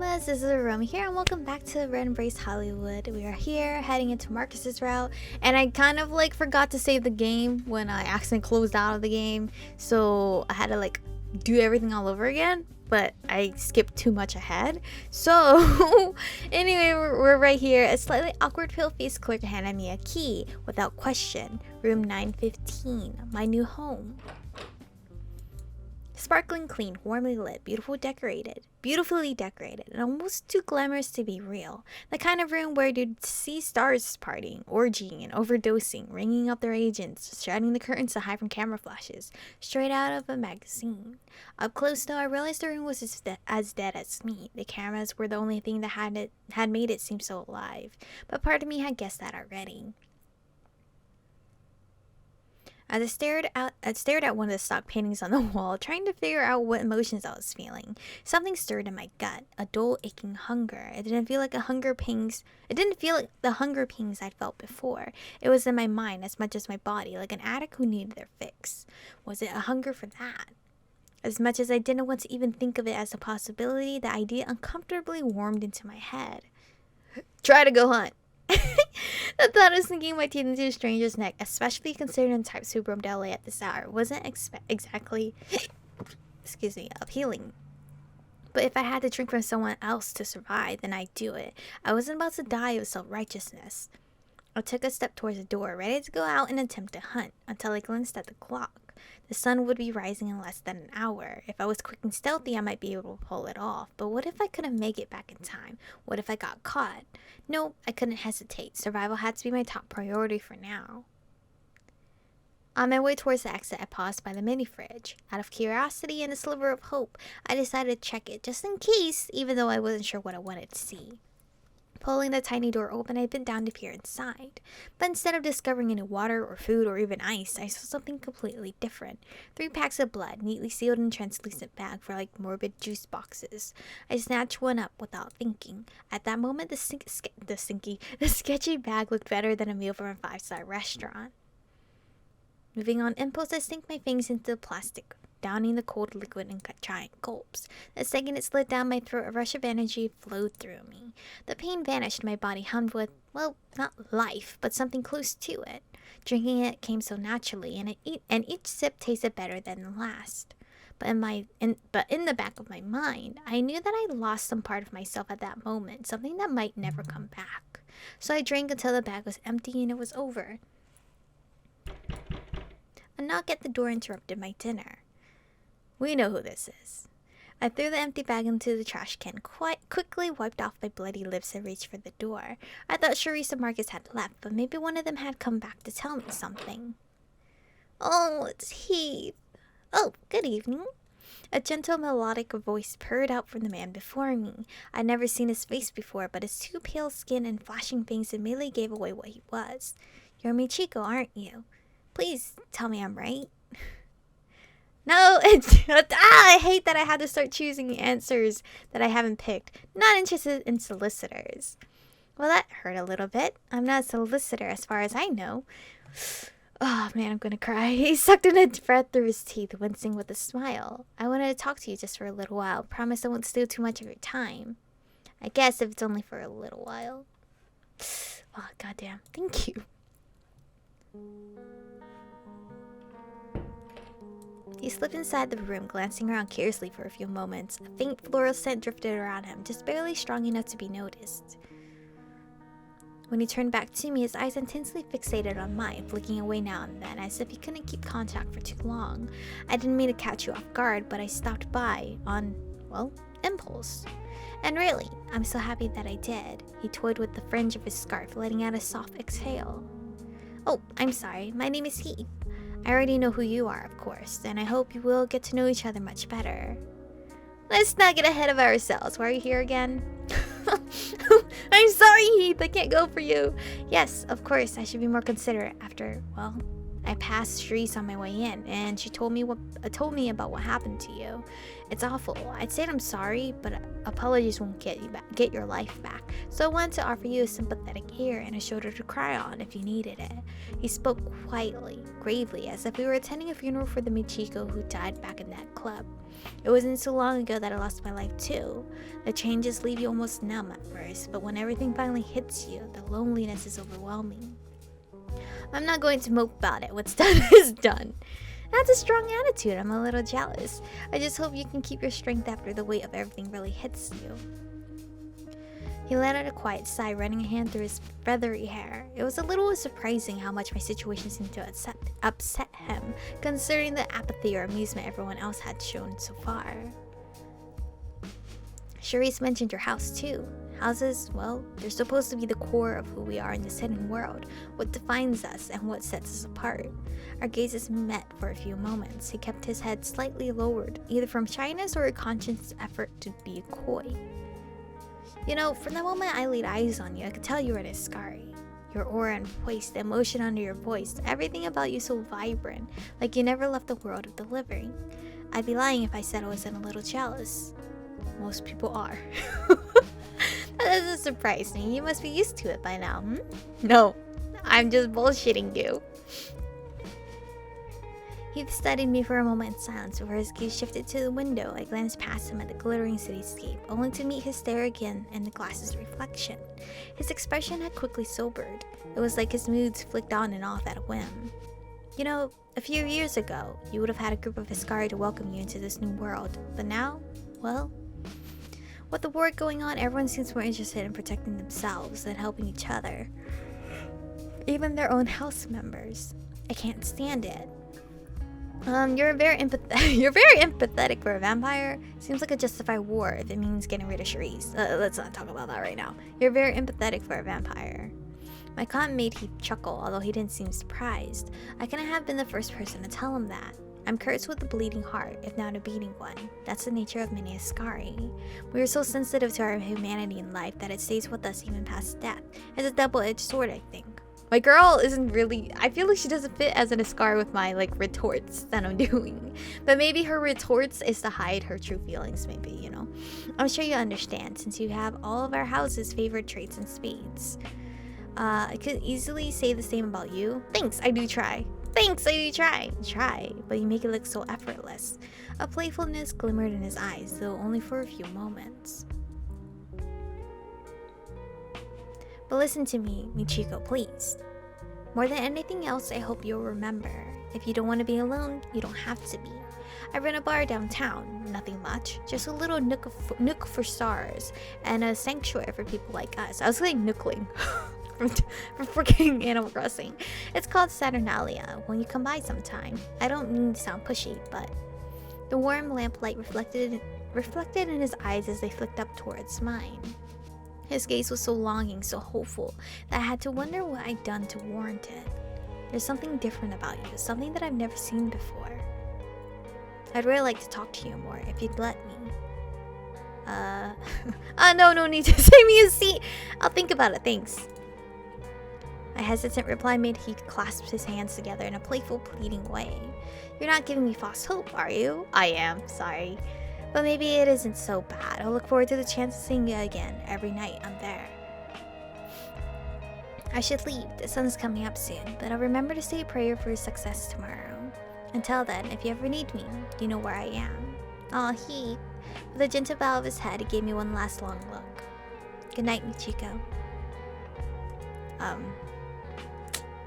Kodomas, this is Aromie here, and welcome back to Red Embrace Hollywood. We are here heading into Markus's route, and I kind of forgot to save the game when I accidentally closed out of the game, so I had to do everything all over again, but I skipped too much ahead. So anyway, we're right here. A slightly awkward pale-faced clerk handed me a key without question. Room 915, my new home. Sparkling clean, warmly lit, beautifully decorated, and almost too glamorous to be real. The kind of room where you'd see stars partying, orgying, and overdosing, ringing up their agents, shutting the curtains to hide from camera flashes, straight out of a magazine. Up close, though, I realized the room was as dead as me. The cameras were the only thing that had made it seem so alive, but part of me had guessed that already. As I stared at one of the stock paintings on the wall, trying to figure out what emotions I was feeling. Something stirred in my gut, a dull, aching hunger. It didn't feel like the hunger pangs I'd felt before. It was in my mind as much as my body, like an addict who needed their fix. Was it a hunger for that? As much as I didn't want to even think of it as a possibility, the idea uncomfortably warmed into my head. Try to go hunt. The thought of sinking my teeth into a stranger's neck, especially considering the types who roamed LA at this hour, wasn't exactly appealing. But if I had to drink from someone else to survive, then I'd do it. I wasn't about to die of self-righteousness. I took a step towards the door, ready to go out and attempt to hunt, until I glanced at the clock. The sun would be rising in less than an hour. If I was quick and stealthy, I might be able to pull it off. But what if I couldn't make it back in time? What if I got caught? No, I couldn't hesitate. Survival had to be my top priority for now. On my way towards the exit, I paused by the mini fridge. Out of curiosity and a sliver of hope, I decided to check it just in case, even though I wasn't sure what I wanted to see. Pulling the tiny door open, I bent down to peer inside. But instead of discovering any water or food or even ice, I saw something completely different. 3 packs of blood, neatly sealed in a translucent bag for morbid juice boxes. I snatched one up without thinking. At that moment, the sketchy bag looked better than a meal from a 5-star restaurant. Moving on impulse, I sank my fingers into the plastic, downing the cold liquid in giant gulps. The second it slid down my throat, a rush of energy flowed through me. The pain vanished, my body hummed with, well, not life, but something close to it. Drinking it came so naturally, and each sip tasted better than the last. But in the back of my mind, I knew that I lost some part of myself at that moment, something that might never come back. So I drank until the bag was empty and it was over. A knock at the door interrupted my dinner. We know who this is. I threw the empty bag into the trash can, quite quickly wiped off my bloody lips and reached for the door. I thought Charisse and Markus had left, but maybe one of them had come back to tell me something. Oh, it's Heath. Oh, good evening. A gentle melodic voice purred out from the man before me. I'd never seen his face before, but his 2 pale skin and flashing fangs immediately gave away what he was. You're Michiko, aren't you? Please tell me I'm right. No, I hate that I had to start choosing answers that I haven't picked. Not interested in solicitors. Well, that hurt a little bit. I'm not a solicitor as far as I know. Oh man, I'm gonna cry. He sucked in a breath through his teeth, wincing with a smile. I wanted to talk to you just for a little while. Promise I won't steal too much of your time. I guess if it's only for a little while. Oh, goddamn. Thank you. He slipped inside the room, glancing around curiously for a few moments. A faint floral scent drifted around him, just barely strong enough to be noticed. When he turned back to me, his eyes intensely fixated on mine, flicking away now and then, as if he couldn't keep contact for too long. I didn't mean to catch you off guard, but I stopped by on, well, impulse. And really, I'm so happy that I did. He toyed with the fringe of his scarf, letting out a soft exhale. Oh, I'm sorry. My name is Heath. I already know who you are, of course, and I hope you will get to know each other much better. Let's not get ahead of ourselves. Why are you here again? I'm sorry, Heath. I can't go for you. Yes, of course, I should be more considerate after, well, I passed Sharice on my way in, and she told me about what happened to you. It's awful. I'd said I'm sorry, but apologies won't get your life back. So I wanted to offer you a sympathetic ear and a shoulder to cry on if you needed it. He spoke quietly, gravely, as if we were attending a funeral for the Michiko who died back in that club. It wasn't so long ago that I lost my life too. The changes leave you almost numb at first, but when everything finally hits you, the loneliness is overwhelming. I'm not going to mope about it. What's done is done. That's a strong attitude. I'm a little jealous. I just hope you can keep your strength after the weight of everything really hits you. He let out a quiet sigh, running a hand through his feathery hair. It was a little surprising how much my situation seemed to upset him, considering the apathy or amusement everyone else had shown so far. Sharice mentioned your house too. Houses, well, they're supposed to be the core of who we are in this hidden world, what defines us and what sets us apart. Our gazes met for a few moments. He kept his head slightly lowered, either from shyness or a conscious effort to be coy. You know, from the moment I laid eyes on you, I could tell you were an Ascari. Your aura and voice, the emotion under your voice, everything about you so vibrant, like you never left the world of the living. I'd be lying if I said I wasn't a little jealous. Most people are. That doesn't surprise me. You must be used to it by now, hmm? No, I'm just bullshitting you. Heath studied me for a moment in silence before his gaze shifted to the window. I glanced past him at the glittering cityscape, only to meet his stare again in the glass's reflection. His expression had quickly sobered. It was like his moods flicked on and off at a whim. You know, a few years ago, you would have had a group of Ascari to welcome you into this new world. But now, well, with the war going on, everyone seems more interested in protecting themselves than helping each other. Even their own house members. I can't stand it. You're very empathetic for a vampire. Seems like a justified war if it means getting rid of Sharice. Let's not talk about that right now. You're very empathetic for a vampire. My comment made Heath chuckle, although he didn't seem surprised. I couldn't have been the first person to tell him that. I'm cursed with a bleeding heart, if not a beating one. That's the nature of many Ascari. We are so sensitive to our humanity in life that it stays with us even past death. It's a double-edged sword, I think. My girl isn't really... I feel like she doesn't fit as an Ascari with my, retorts that I'm doing. But maybe her retorts is to hide her true feelings, maybe, you know? I'm sure you understand, since you have all of our house's favorite traits and speeds. I could easily say the same about you. Thanks, I do try. Try, but you make it look so effortless. A playfulness glimmered in his eyes, though only for a few moments. But listen to me, Michiko, please. More than anything else, I hope you'll remember. If you don't want to be alone, you don't have to be. I run a bar downtown, nothing much, just a little nook for stars, and a sanctuary for people like us. I was saying nookling. From freaking Animal Crossing. It's called Saturnalia. When you come by sometime. I don't mean to sound pushy, but the warm lamplight reflected in his eyes as they flicked up towards mine. His gaze was so longing, so hopeful, that I had to wonder what I'd done to warrant it. There's something different about you, something that I've never seen before. I'd really like to talk to you more, if you'd let me. No need to save me a seat. I'll think about it, thanks. My hesitant reply made Heath clasp his hands together in a playful, pleading way. You're not giving me false hope, are you? I am, sorry. But maybe it isn't so bad. I'll look forward to the chance of seeing you again. Every night I'm there. I should leave. The sun's coming up soon, but I'll remember to say a prayer for your success tomorrow. Until then, if you ever need me, you know where I am. Aw, Heath. With a gentle bow of his head, he gave me one last long look. Good night, Michiko.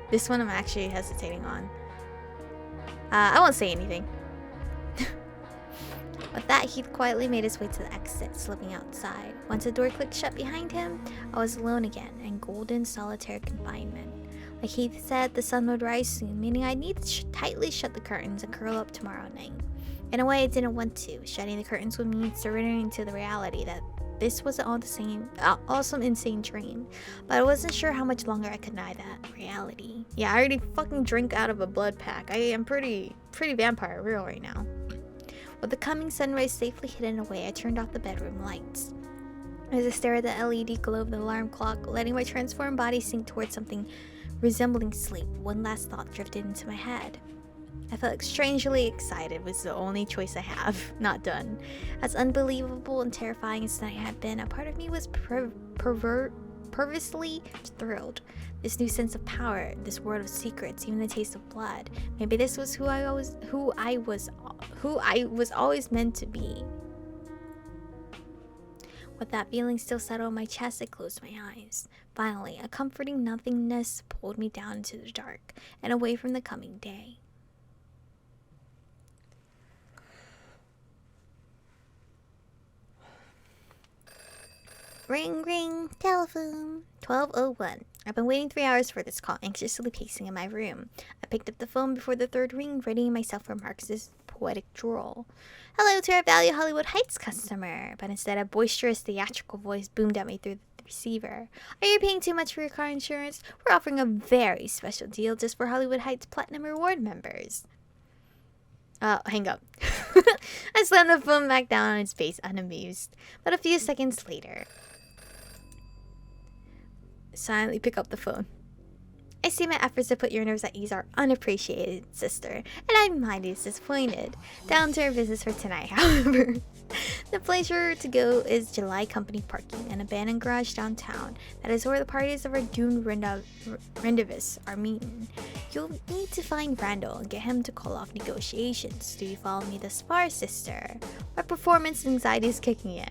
This one I'm actually hesitating on. I won't say anything. With that, Heath quietly made his way to the exit, slipping outside. Once the door clicked shut behind him, I was alone again, in golden, solitary confinement. Like Heath said, the sun would rise soon, meaning I'd need to tightly shut the curtains and curl up tomorrow night. In a way I didn't want to. Shutting the curtains would mean surrendering to the reality that this was an awesome, insane dream. But I wasn't sure how much longer I could deny that reality. Yeah, I already fucking drink out of a blood pack. I am pretty vampire real right now. With the coming sunrise safely hidden away, I turned off the bedroom lights. As I stare at the LED glow of the alarm clock, letting my transformed body sink towards something resembling sleep, one last thought drifted into my head. I felt strangely excited was the only choice I have. Not done. As unbelievable and terrifying as tonight had been, a part of me was perversely thrilled. This new sense of power, this world of secrets, even the taste of blood. Maybe this was who I was always meant to be. With that feeling still settled on my chest, I closed my eyes. Finally, a comforting nothingness pulled me down into the dark and away from the coming day. Ring, ring, telephone. 12:01. I've been waiting 3 hours for this call, anxiously pacing in my room. I picked up the phone before the third ring, readying myself for Marcus's poetic drawl. Hello to our Value Hollywood Heights customer. But instead, a boisterous, theatrical voice boomed at me through the receiver. Are you paying too much for your car insurance? We're offering a very special deal just for Hollywood Heights Platinum Reward members. Hang up. I slammed the phone back down on its base, unamused. But a few seconds later, silently pick up the phone. I see my efforts to put your nerves at ease are unappreciated, sister, and I'm mighty disappointed. Down to our business for tonight, however. The place we're to go is July Company Parking, an abandoned garage downtown. That is where the parties of our doomed rendezvous are meeting. You'll need to find Randall and get him to call off negotiations. Do you follow me thus far, sister? My performance anxiety is kicking in.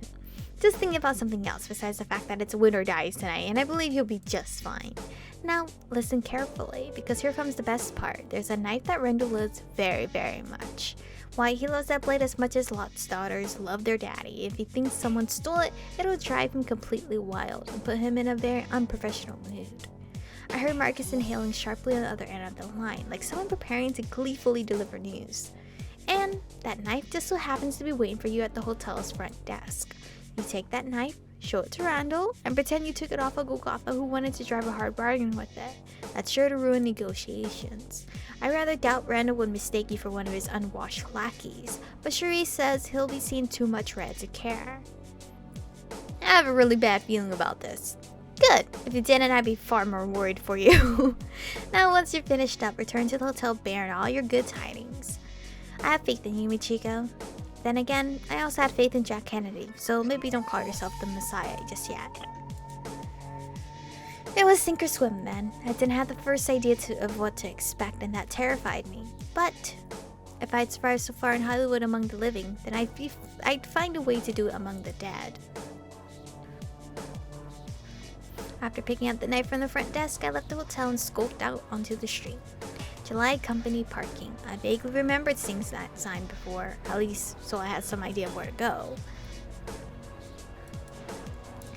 Just thinking about something else besides the fact that it's win or die tonight, and I believe you'll be just fine. Now, listen carefully, because here comes the best part. There's a knife that Randall loves very, very much. Why, he loves that blade as much as Lot's daughters love their daddy. If he thinks someone stole it, it'll drive him completely wild and put him in a very unprofessional mood. I heard Marcus inhaling sharply on the other end of the line, like someone preparing to gleefully deliver news. And that knife just so happens to be waiting for you at the hotel's front desk. You take that knife, show it to Randall, and pretend you took it off a Golgotha who wanted to drive a hard bargain with it. That's sure to ruin negotiations. I rather doubt Randall would mistake you for one of his unwashed lackeys, but Cherie says he'll be seeing too much red to care. I have a really bad feeling about this. Good. If you didn't, I'd be far more worried for you. Now, once you're finished up, return to the hotel bearing all your good tidings. I have faith in you, Michiko. Then again, I also had faith in Jack Kennedy, so maybe don't call yourself the Messiah just yet. It was sink or swim, man. I didn't have the first idea of what to expect, and that terrified me. But if I'd survived so far in Hollywood among the living, then I'd find a way to do it among the dead. After picking up the knife from the front desk, I left the hotel and skulked out onto the street. July Company Parking. I vaguely remembered seeing that sign before, at least so I had some idea of where to go.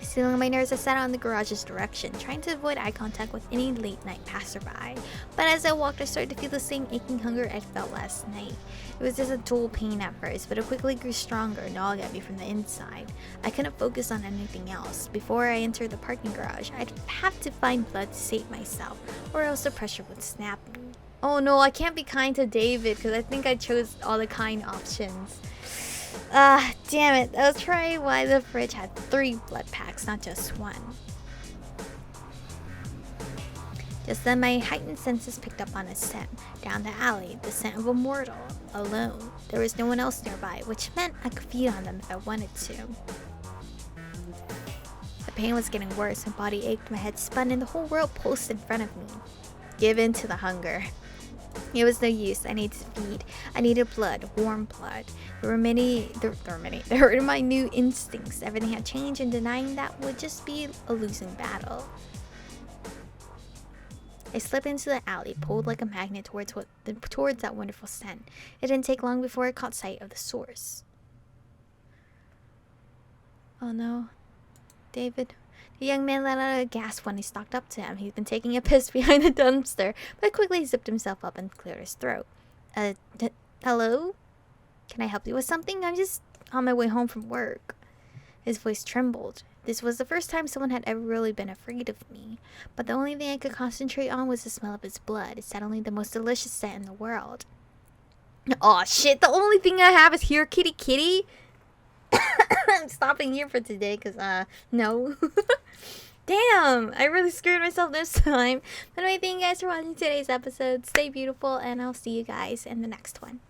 Stealing my nerves, I sat out in the garage's direction, trying to avoid eye contact with any late-night passerby. But as I walked, I started to feel the same aching hunger I felt last night. It was just a dull pain at first, but it quickly grew stronger and gnawed at me from the inside. I couldn't focus on anything else. Before I entered the parking garage, I'd have to find blood to save myself, or else the pressure would snap me. Oh no, I can't be kind to David because I think I chose all the kind options. Damn it. That was probably why the fridge had 3 blood packs, not just 1. Just then, my heightened senses picked up on a scent. Down the alley, the scent of a mortal. Alone. There was no one else nearby, which meant I could feed on them if I wanted to. The pain was getting worse, my body ached, my head spun, and the whole world pulsed in front of me. Give in to the hunger. It was no use. I needed to feed. I needed blood, warm blood. There were my new instincts. Everything had changed, and denying that would just be a losing battle. I slipped into the alley, pulled like a magnet towards that wonderful scent. It didn't take long before I caught sight of the source. Oh no. David. The young man let out a gasp when I stalked up to him. He'd been taking a piss behind the dumpster, but quickly zipped himself up and cleared his throat. Hello? Can I help you with something? I'm just on my way home from work. His voice trembled. This was the first time someone had ever really been afraid of me. But the only thing I could concentrate on was the smell of his blood. It's suddenly the most delicious scent in the world. Aw, shit, the only thing I have is here, kitty kitty? I'm stopping here for today because, no. Damn, I really screwed myself this time. But anyway, thank you guys for watching today's episode. Stay beautiful, and I'll see you guys in the next one.